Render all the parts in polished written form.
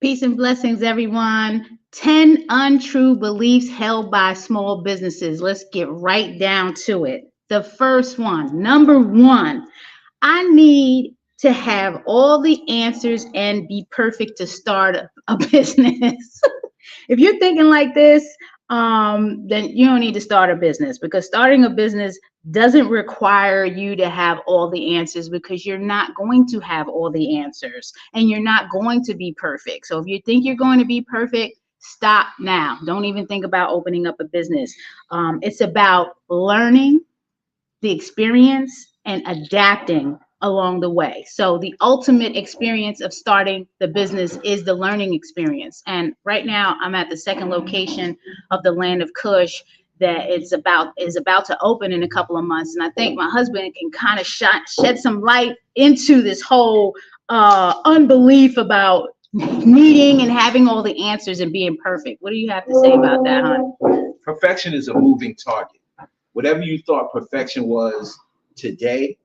Peace and blessings, everyone. 10 untrue beliefs held by small businesses. Let's get right down to it. The first one, number one, I need to have all the answers and be perfect to start a business. If you're thinking like this, then you don't need to start a business, because starting a business doesn't require you to have all the answers, because you're not going to have all the answers and you're not going to be perfect. So if you think you're going to be perfect, stop now. Don't even think about opening up a business. It's about learning the experience and adapting along the way. So the ultimate experience of starting the business is the learning experience. And right now I'm at the second location of the Land of Kush that is about to open in a couple of months. And I think my husband can kind of shed some light into this whole unbelief about needing and having all the answers and being perfect. What do you have to say about that, hon? Perfection is a moving target. Whatever you thought perfection was today,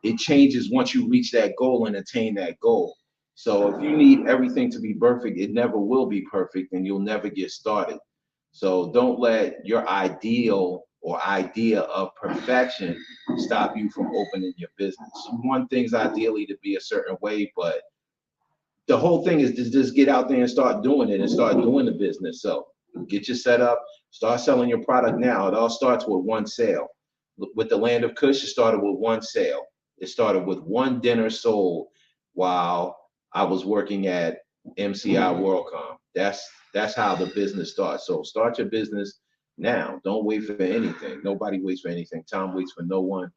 it changes once you reach that goal and attain that goal. So if you need everything to be perfect, it never will be perfect and you'll never get started. So don't let your ideal or idea of perfection stop you from opening your business. You want things ideally to be a certain way, but the whole thing is to just get out there and start doing it and start doing the business. So get your setup, start selling your product now. It all starts with one sale. With the Land of Kush, it started with one sale. It started with one dinner sold while I was working at MCI WorldCom. That's how the business starts. So start your business now. Don't wait for anything. Nobody waits for anything. Time waits for no one.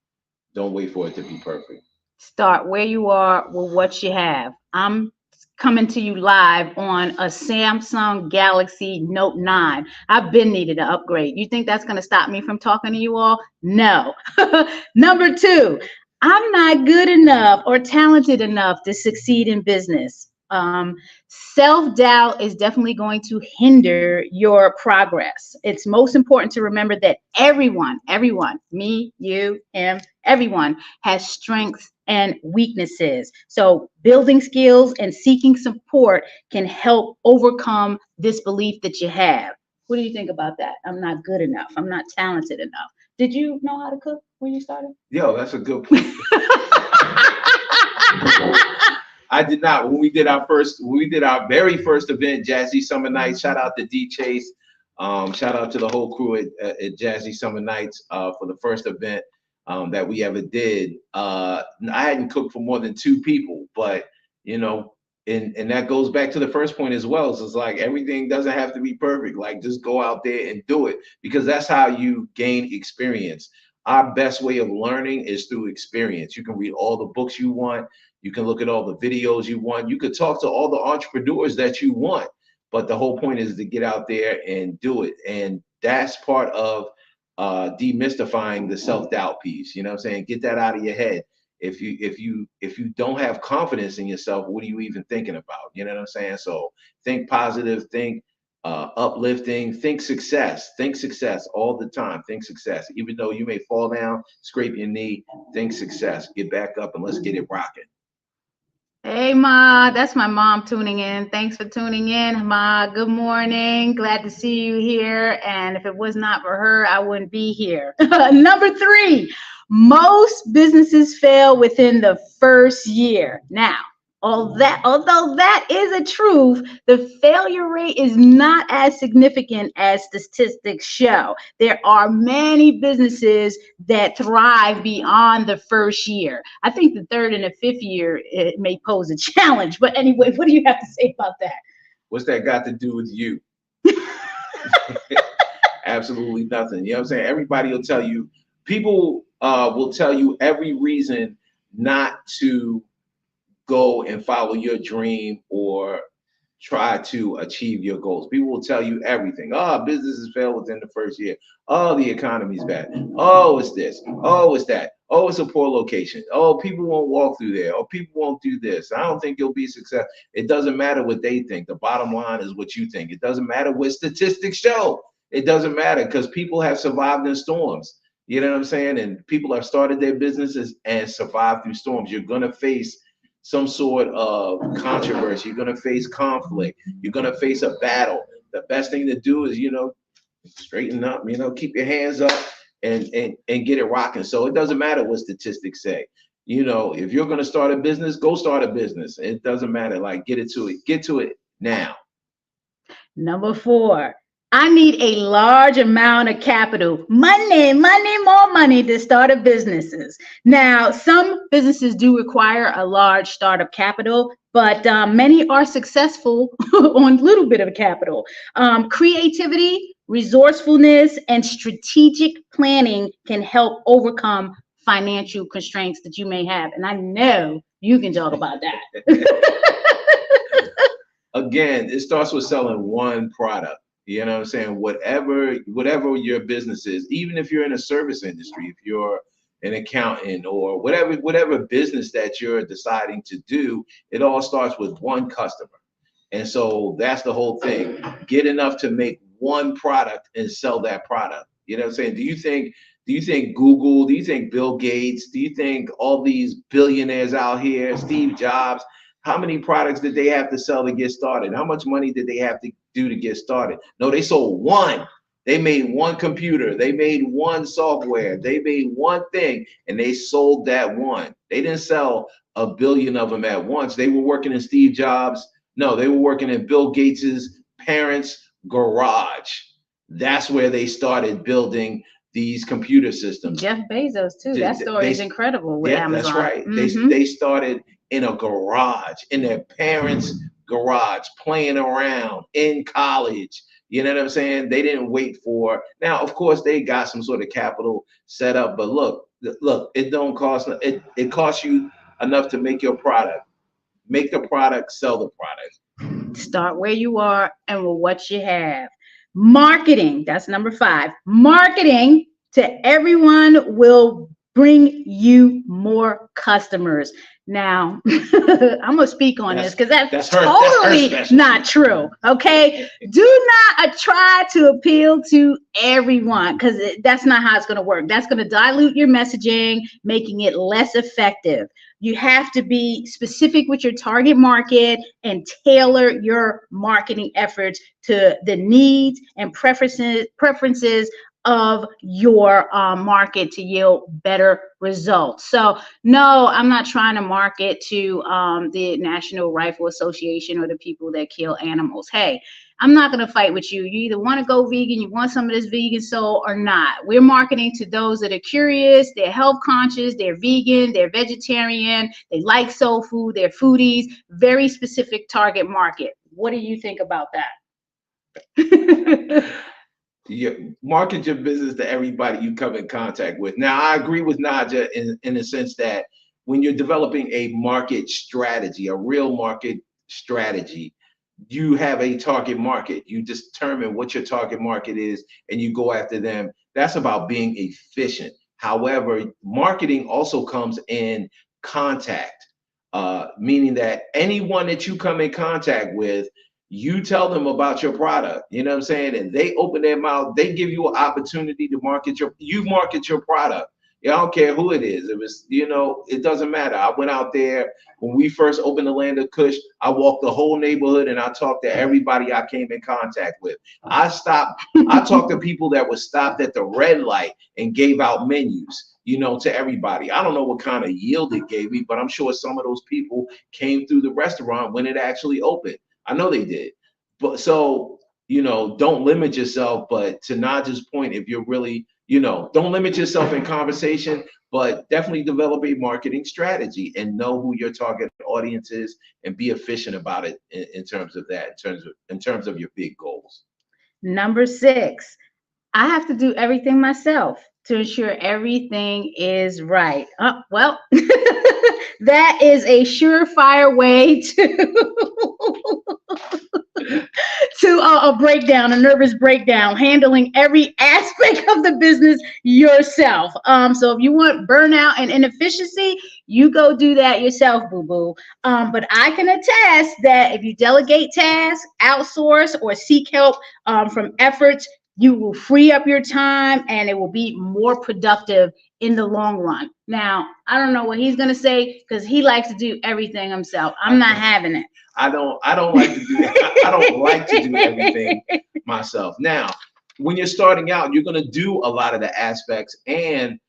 Don't wait for it to be perfect. Start where you are with what you have. I'm coming to you live on a Samsung Galaxy Note 9. I've been needed an upgrade. You think that's going to stop me from talking to you all? No. Number two, I'm not good enough or talented enough to succeed in business. Self-doubt is definitely going to hinder your progress. It's most important to remember that everyone, me, you, him, everyone has strengths and weaknesses. So building skills and seeking support can help overcome this belief that you have. What do you think about that? I'm not good enough. I'm not talented enough. Did you know how to cook when you started? Yo, that's a good point. I did not. When we did our very first event, Jazzy Summer Nights. Shout out to D Chase. Shout out to the whole crew at Jazzy Summer Nights for the first event that we ever did. I hadn't cooked for more than two people, but you know, and that goes back to the first point as well. So it's like everything doesn't have to be perfect. Like just go out there and do it, because that's how you gain experience. Our best way of learning is through experience. You can read all the books you want. You can look at all the videos you want. You could talk to all the entrepreneurs that you want. But the whole point is to get out there and do it. And that's part of demystifying the self-doubt piece. You know what I'm saying? Get that out of your head. If you don't have confidence in yourself, what are you even thinking about? You know what I'm saying? So think positive, think uplifting, think success all the time. Think success. Even though you may fall down, scrape your knee, think success. Get back up and let's get it rocking. Hey, Ma, that's my mom tuning in. Thanks for tuning in, Ma. Good morning. Glad to see you here. And if it was not for her, I wouldn't be here. Number three, most businesses fail within the first year. Now, although that is a truth, the failure rate is not as significant as statistics show. There are many businesses that thrive beyond the first year. I think the third and the fifth year it may pose a challenge. But anyway, what do you have to say about that? What's that got to do with you? Absolutely nothing. You know what I'm saying? Everybody will tell you, people will tell you every reason not to go and follow your dream or try to achieve your goals. People will tell you everything. Oh, businesses fail within the first year. Oh, the economy's bad. Oh, it's this. Oh, it's that. Oh, it's a poor location. Oh, people won't walk through there. Oh, people won't do this. I don't think you'll be successful. It doesn't matter what they think. The bottom line is what you think. It doesn't matter what statistics show. It doesn't matter, because people have survived in storms. You know what I'm saying? And people have started their businesses and survived through storms. You're going to face some sort of controversy. You're going to face conflict. You're going to face a battle. The best thing to do is, straighten up, keep your hands up and get it rocking. So it doesn't matter what statistics say. If you're going to start a business, go start a business. It doesn't matter. Like, get to it now. Number 4, I need a large amount of capital, money, more money to start a businesses. Now, some businesses do require a large startup capital, but many are successful on a little bit of capital. Creativity, resourcefulness, and strategic planning can help overcome financial constraints that you may have. And I know you can talk about that. Again, it starts with selling one product. You know what I'm saying? Whatever your business is, even if you're in a service industry, if you're an accountant or whatever business that you're deciding to do, it all starts with one customer. And so that's the whole thing. Get enough to make one product and sell that product. You know what I'm saying? Do you think Google, do you think Bill Gates, do you think all these billionaires out here, Steve Jobs, how many products did they have to sell to get started? How much money did they have to do to get started? No, they sold one. They made one computer. They made one software. They made one thing, and they sold that one. They didn't sell a billion of them at once. They were working in Steve Jobs. No, they were working in Bill Gates's parents' garage. That's where they started building these computer systems. Jeff Bezos too. That story is incredible with Amazon. That's right. They started in a garage, in their parents' garage, playing around in college. You know what I'm saying? They didn't wait for. Now, of course, they got some sort of capital set up, but look, it don't cost. It costs you enough to make your product. Make the product, sell the product. Start where you are and with what you have. Marketing, that's number 5. Marketing to everyone will bring you more customers. Now, I'm gonna speak on this because that's totally not true. Okay, do not try to appeal to everyone because that's not how it's gonna work. That's gonna dilute your messaging, making it less effective. You have to be specific with your target market and tailor your marketing efforts to the needs and preferences of your market to yield better results. So no, I'm not trying to market to the National Rifle Association or the people that kill animals. Hey, I'm not going to fight with you. You either want to go vegan, you want some of this vegan soul or not. We're marketing to those that are curious, they're health conscious, they're vegan, they're vegetarian, they like soul food, they're foodies, very specific target market. What do you think about that? You market your business to everybody you come in contact with. Now, I agree with Naijha in the sense that when you're developing a market strategy, a real market strategy, you have a target market. You determine what your target market is and you go after them. That's about being efficient. However, marketing also comes in contact, meaning that anyone that you come in contact with, you tell them about your product, you know what I'm saying? And they open their mouth, they give you an opportunity to market your product. Yeah, I don't care who it is. It was, it doesn't matter. I went out there when we first opened the Land of Kush. I walked the whole neighborhood and I talked to everybody I came in contact with. I talked to people that were stopped at the red light and gave out menus, to everybody. I don't know what kind of yield it gave me, but I'm sure some of those people came through the restaurant when it actually opened. I know they did. But so, don't limit yourself. But to Naijha's point, if you're really, don't limit yourself in conversation, but definitely develop a marketing strategy and know who your target audience is and be efficient about it in terms of that, in terms of your big goals. Number 6, I have to do everything myself to ensure everything is right. Well, that is a surefire way to a nervous breakdown, handling every aspect of the business yourself. So if you want burnout and inefficiency, you go do that yourself, boo-boo. But I can attest that if you delegate tasks, outsource, or seek help from efforts, You will free up your time and it will be more productive in the long run. Now, I don't know what he's going to say because he likes to do everything himself. I'm not having it. I don't like to do I don't like to do everything myself. Now, when you're starting out, you're going to do a lot of the aspects, and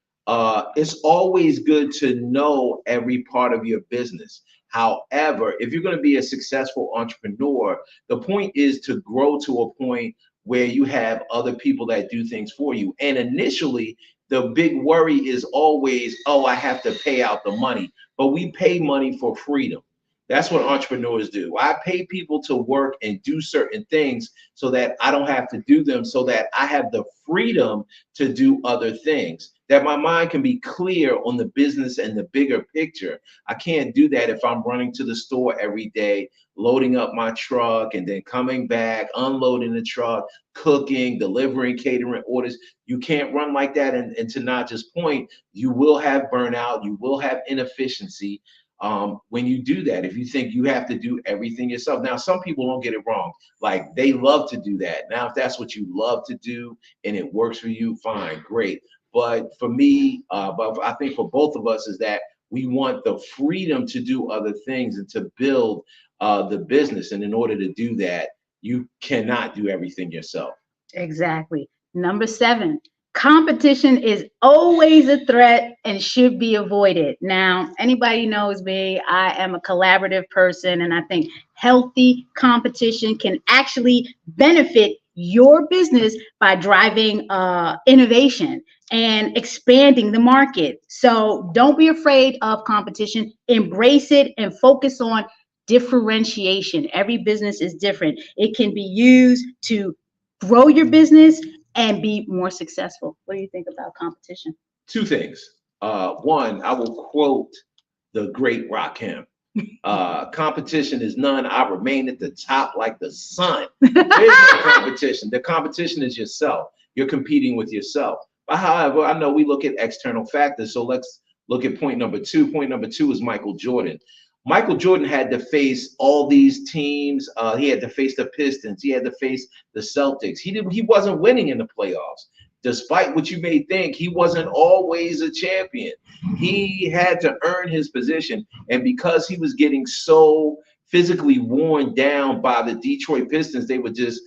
it's always good to know every part of your business. However, if you're going to be a successful entrepreneur, the point is to grow to a point where you have other people that do things for you. And initially, the big worry is always, oh, I have to pay out the money. But we pay money for freedom. That's what entrepreneurs do. I pay people to work and do certain things so that I don't have to do them, so that I have the freedom to do other things, that my mind can be clear on the business and the bigger picture. I can't do that if I'm running to the store every day, loading up my truck and then coming back, unloading the truck, cooking, delivering, catering orders. You can't run like that. And to Naja's point, you will have burnout, you will have inefficiency. When you do that, if you think you have to do everything yourself. Now, some people don't get it wrong. Like, they love to do that. Now, if that's what you love to do and it works for you, fine, great. But for me, but I think for both of us, is that we want the freedom to do other things and to build the business. And in order to do that, you cannot do everything yourself. Exactly. Number 7, competition is always a threat and should be avoided. Now, anybody knows me, I am a collaborative person, and I think healthy competition can actually benefit your business by driving innovation and expanding the market. So don't be afraid of competition, embrace it, and focus on differentiation. Every business is different. It can be used to grow your business and be more successful. What do you think about competition? Two things. One, I will quote the great Rakim. Competition is none. I remain at the top like the sun. There's no competition. The competition is yourself. You're competing with yourself. But however, I know we look at external factors. So let's look at point number 2. Point number 2 is Michael Jordan. Michael Jordan had to face all these teams. He had to face the Pistons. He had to face the Celtics. He wasn't winning in the playoffs. Despite what you may think, he wasn't always a champion. He had to earn his position. And because he was getting so physically worn down by the Detroit Pistons, they were just,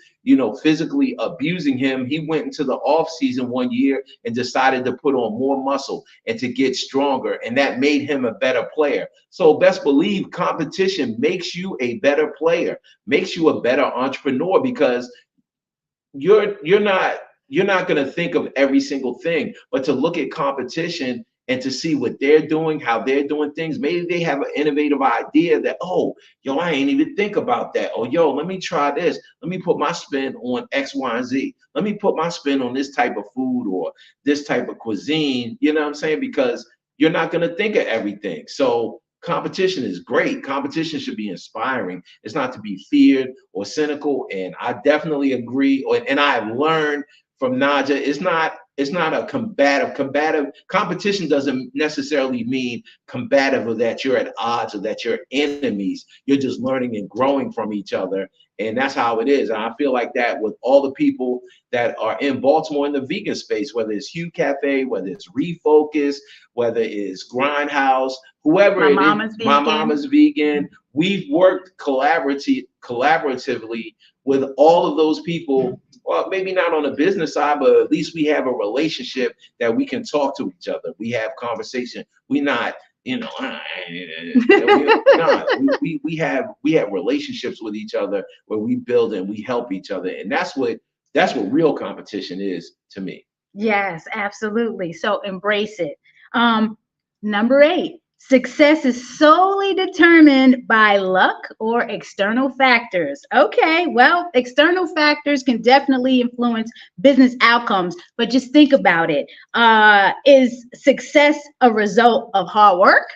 physically abusing him. He went into the offseason one year and decided to put on more muscle and to get stronger. And that made him a better player. So best believe competition makes you a better player, makes you a better entrepreneur, because you're not going to think of every single thing, but to look at competition and to see what they're doing, how they're doing things. Maybe they have an innovative idea that, oh, yo, I ain't even think about that. Or, yo, let me try this. Let me put my spin on X, Y, and Z. Let me put my spin on this type of food or this type of cuisine. You know what I'm saying? Because you're not going to think of everything. So competition is great. Competition should be inspiring. It's not to be feared or cynical. And I definitely agree. And I've learned from Naija, it's not a combative competition. Doesn't necessarily mean combative, or that you're at odds, or that you're enemies. You're just learning and growing from each other. And that's how it is. And I feel like that with all the people that are in Baltimore in the vegan space, whether it's Hugh Cafe, whether it's Refocus, whether it's Grindhouse, whoever My it mama's is, vegan. My Mama's Vegan. We've worked collaboratively with all of those people. Well, maybe not on the business side, but at least we have a relationship that we can talk to each other. We have conversation. We not, no, we have relationships with each other where we build and we help each other, and that's what real competition is to me. Yes, absolutely. So embrace it. Number 8, success is solely determined by luck or external factors. Okay, well, external factors can definitely influence business outcomes, but just think about it. Is success a result of hard work,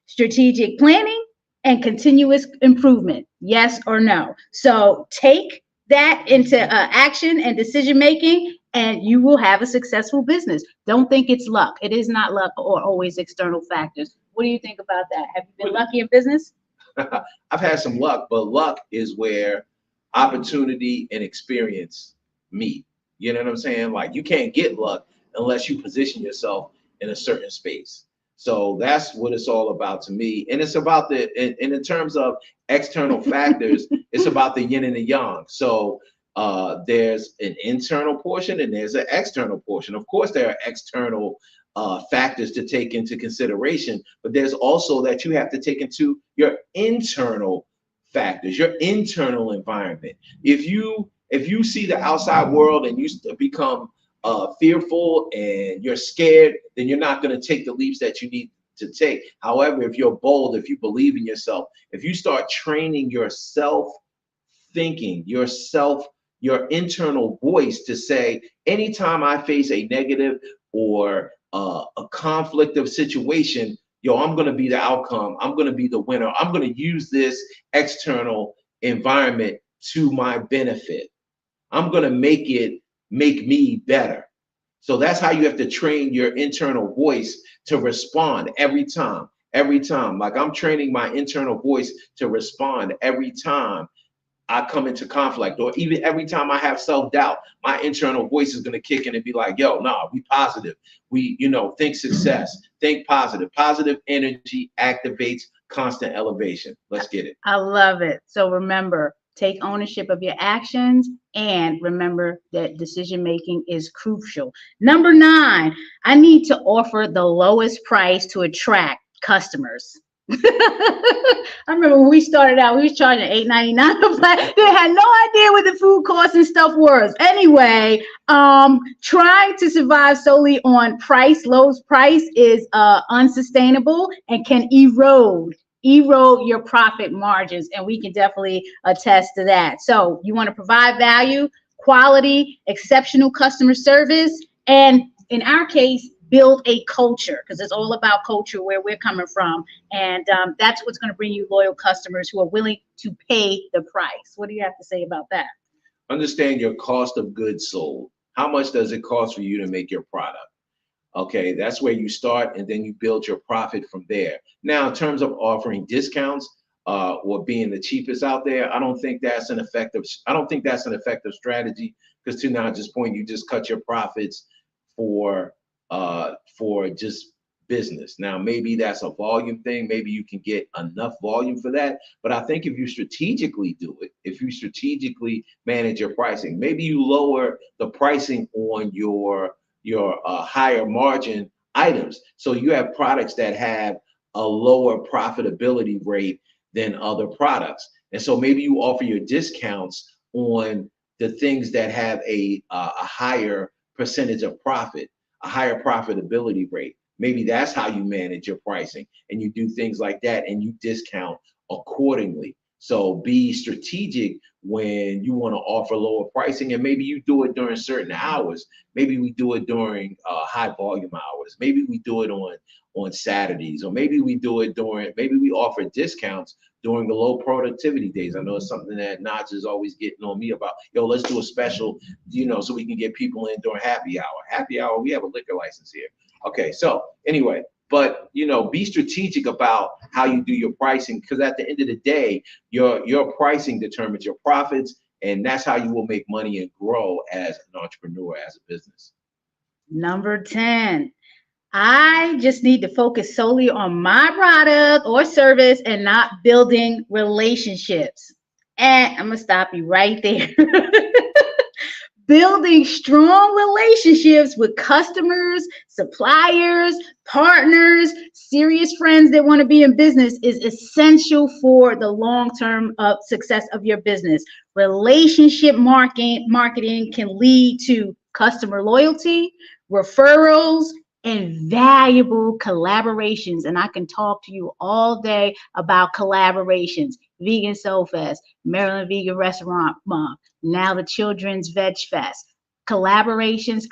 strategic planning, and continuous improvement? Yes or no? So take that into action and decision making, and you will have a successful business. Don't think it's luck. It is not luck or always external factors. What do you think about that? Have you been lucky in business? I've had some luck, but luck is where opportunity and experience meet. You know what I'm saying? Like you can't get luck unless you position yourself in a certain space. So that's what it's all about to me. And it's about and in terms of external factors, it's about the yin and the yang. So there's an internal portion and there's an external portion. Of course, there are external factors to take into consideration, but there's also that you have to take into your internal factors, your internal environment. If you see the outside world and you become fearful and you're scared, then you're not going to take the leaps that you need to take. However, if you're bold, if you believe in yourself, if you start training yourself thinking, your internal voice to say, anytime I face a negative or a conflict of situation, yo, I'm going to be the outcome. I'm going to be the winner. I'm going to use this external environment to my benefit. I'm going to make me better. So that's how you have to train your internal voice to respond every time. Every time. Like I'm training my internal voice to respond every time I come into conflict, or even every time I have self-doubt, my internal voice is going to kick in and be like, yo, nah, we positive. We, think success, think positive. Positive energy activates constant elevation. Let's get it. I love it. So remember, take ownership of your actions and remember that decision making is crucial. Number 9, I need to offer the lowest price to attract customers. I remember when we started out, we was charging $8.99. But they had no idea what the food costs and stuff was. Anyway, trying to survive solely on lowest price is unsustainable and can erode your profit margins, and we can definitely attest to that. So you want to provide value, quality, exceptional customer service, and in our case, build a culture, because it's all about culture where we're coming from, and that's what's going to bring you loyal customers who are willing to pay the price. What do you have to say about that? Understand your cost of goods sold. How much does it cost for you to make your product? Okay, that's where you start, and then you build your profit from there. Now, in terms of offering discounts or being the cheapest out there, I don't think that's an effective strategy, because to Naijha's point, you just cut your profits for just business. Now, maybe that's a volume thing. Maybe you can get enough volume for that. But I think if you strategically do it, if you strategically manage your pricing, maybe you lower the pricing on your higher margin items. So you have products that have a lower profitability rate than other products. And so maybe you offer your discounts on the things that have a higher percentage of profit, a higher profitability rate. Maybe that's how you manage your pricing, and you do things like that and you discount accordingly. So be strategic when you want to offer lower pricing, and maybe you do it during certain hours. Maybe we do it during high volume hours. Maybe we do it on Saturdays, or maybe we offer discounts during the low productivity days. I know it's something that Naijha is always getting on me about. Yo, let's do a special, so we can get people in during happy hour. Happy hour, we have a liquor license here. Okay, so anyway, but be strategic about how you do your pricing, because at the end of the day, your pricing determines your profits, and that's how you will make money and grow as an entrepreneur, as a business. Number 10, I just need to focus solely on my product or service and not building relationships. And I'm gonna stop you right there. Building strong relationships with customers, suppliers, partners, serious friends that want to be in business is essential for the long-term success of your business. Relationship marketing can lead to customer loyalty, referrals, and valuable collaborations. And I can talk to you all day about collaborations. Vegan Soul Fest, Maryland Vegan Restaurant Month, now the Children's Veg Fest. Collaborations.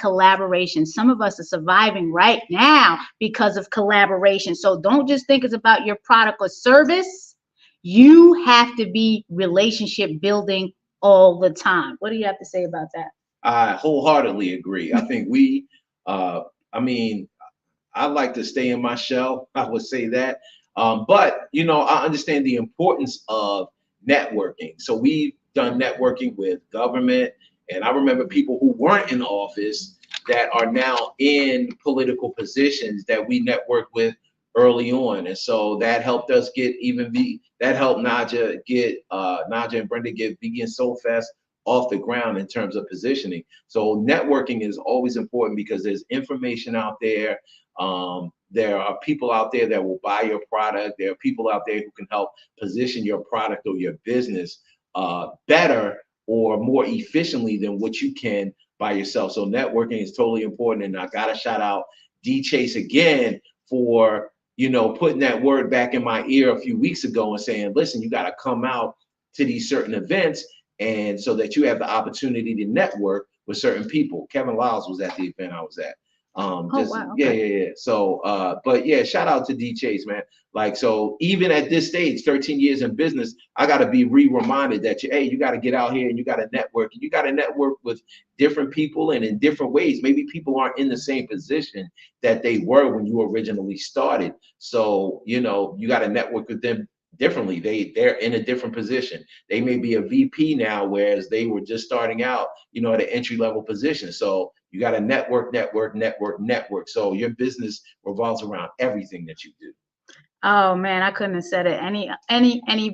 Some of us are surviving right now because of collaboration. So don't just think it's about your product or service. You have to be relationship building all the time. What do you have to say about that? I wholeheartedly agree. I think I like to stay in my shell. I would say that. But I understand the importance of networking. So we've done networking with government And I remember people who weren't in office that are now in political positions that we networked with early on. And so that helped us get that helped Naijha and Brenda get Vegan Soul Fest off the ground in terms of positioning. So networking is always important because there's information out there. There are people out there that will buy your product. There are people out there who can help position your product or your business better or more efficiently than what you can by yourself. So networking is totally important. And I gotta shout out D Chase again for, putting that word back in my ear a few weeks ago and saying, listen, you gotta come out to these certain events, and so that you have the opportunity to network with certain people. Kevin Lyles was at the event I was at. Wow. Okay. Yeah. So, but yeah, shout out to D Chase, man. Like, so even at this stage, 13 years in business, I got to be reminded that you got to get out here and you got to network. And you got to network with different people and in different ways. Maybe people aren't in the same position that they were when you originally started. So, you got to network with them differently. They're in a different position. They may be a VP now, whereas they were just starting out, at an entry-level position. So you got to network. So your business revolves around everything that you do. Oh man, I couldn't have said it any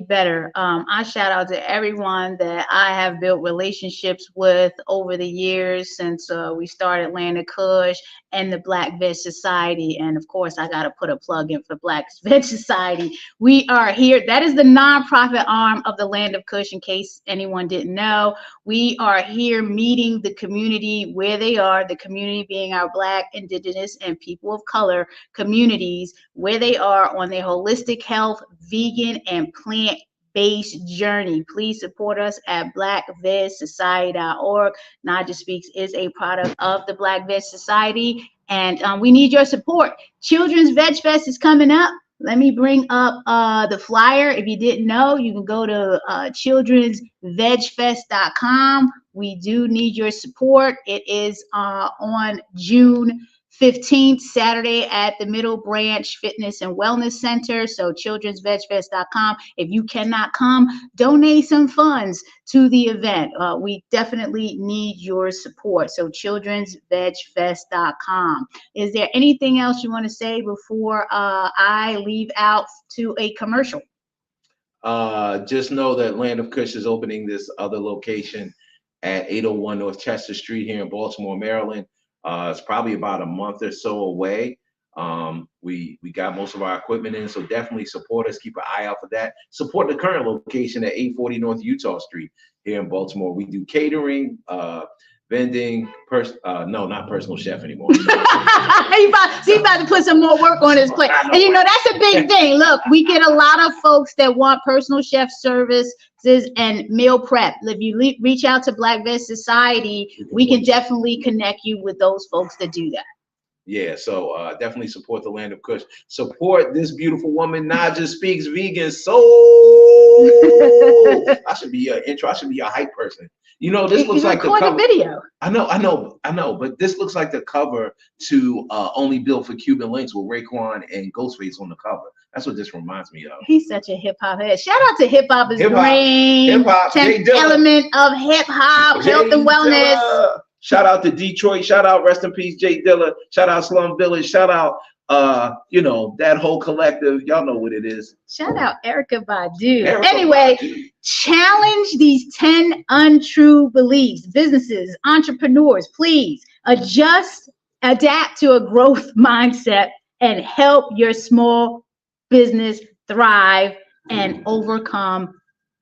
better. I shout out to everyone that I have built relationships with over the years since we started Land of Kush and the Black Veg Society. And of course, I got to put a plug in for Black Veg Society. We are here. That is the nonprofit arm of the Land of Kush, in case anyone didn't know. We are here meeting the community where they are, the community being our Black, Indigenous, and people of color communities, where they are on their holistic health, vegan, and plant-based journey. Please support us at blackvegsociety.org. Naijha Speaks is a product of the Black Veg Society, and we need your support. Children's Veg Fest is coming up. Let me bring up the flyer. If you didn't know, you can go to childrensvegfest.com. We do need your support. It is on June 15th, Saturday at the Middle Branch Fitness and Wellness Center. So childrensvegfest.com. If you cannot come, donate some funds to the event. We definitely need your support. So childrensvegfest.com. Is there anything else you want to say before I leave out to a commercial? Just know that Land of Kush is opening this other location at 801 North Chester Street here in Baltimore, Maryland. It's probably about a month or so away. We got most of our equipment in, so definitely support us. Keep an eye out for that. Support the current location at 840 North Utah Street here in Baltimore. We do catering, vending, no, not personal chef anymore. He's about to put some more work on his plate. And that's a big thing. Look, we get a lot of folks that want personal chef services and meal prep. If you reach out to Black Veg Society, we can definitely connect you with those folks that do that. Yeah, so definitely support the Land of Kush. Support this beautiful woman, Naijha Speaks Vegan Soul. I should be your intro. I should be your hype person. This looks like the cover. Video. I know, but this looks like the cover to Only Built for Cuban Links with Raekwon and Ghostface on the cover. That's what this reminds me of. He's such a hip hop head. Shout out to Hip Hop is Brain. Hip hop, 10th element of hip hop, health and wellness. Shout out to Detroit. Shout out, rest in peace, Jay Dilla. Shout out Slum Village. Shout out, that whole collective. Y'all know what it is. Shout out Erykah Badu. Anyway, challenge these 10 untrue beliefs. Businesses, entrepreneurs, please adapt to a growth mindset and help your small business thrive and overcome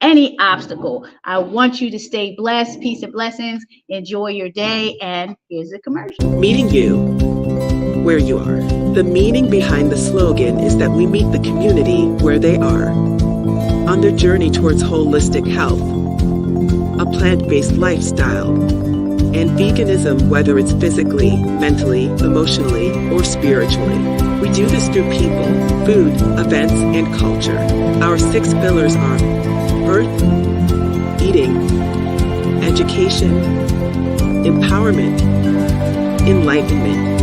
any obstacle. I want you to stay blessed. Peace and blessings. Enjoy your day. And here's a commercial. Meeting you where you are. The meaning behind the slogan is that we meet the community where they are on their journey towards holistic health, a plant-based lifestyle, and veganism, whether it's physically, mentally, emotionally, or spiritually. We do this through people, food, events, and culture. Our 6 pillars are Earth, eating, education, empowerment, enlightenment,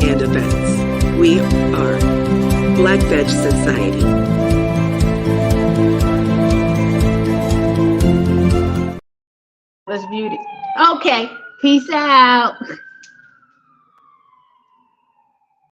and events. We are Black Veg Society. That's beauty. Okay, peace out.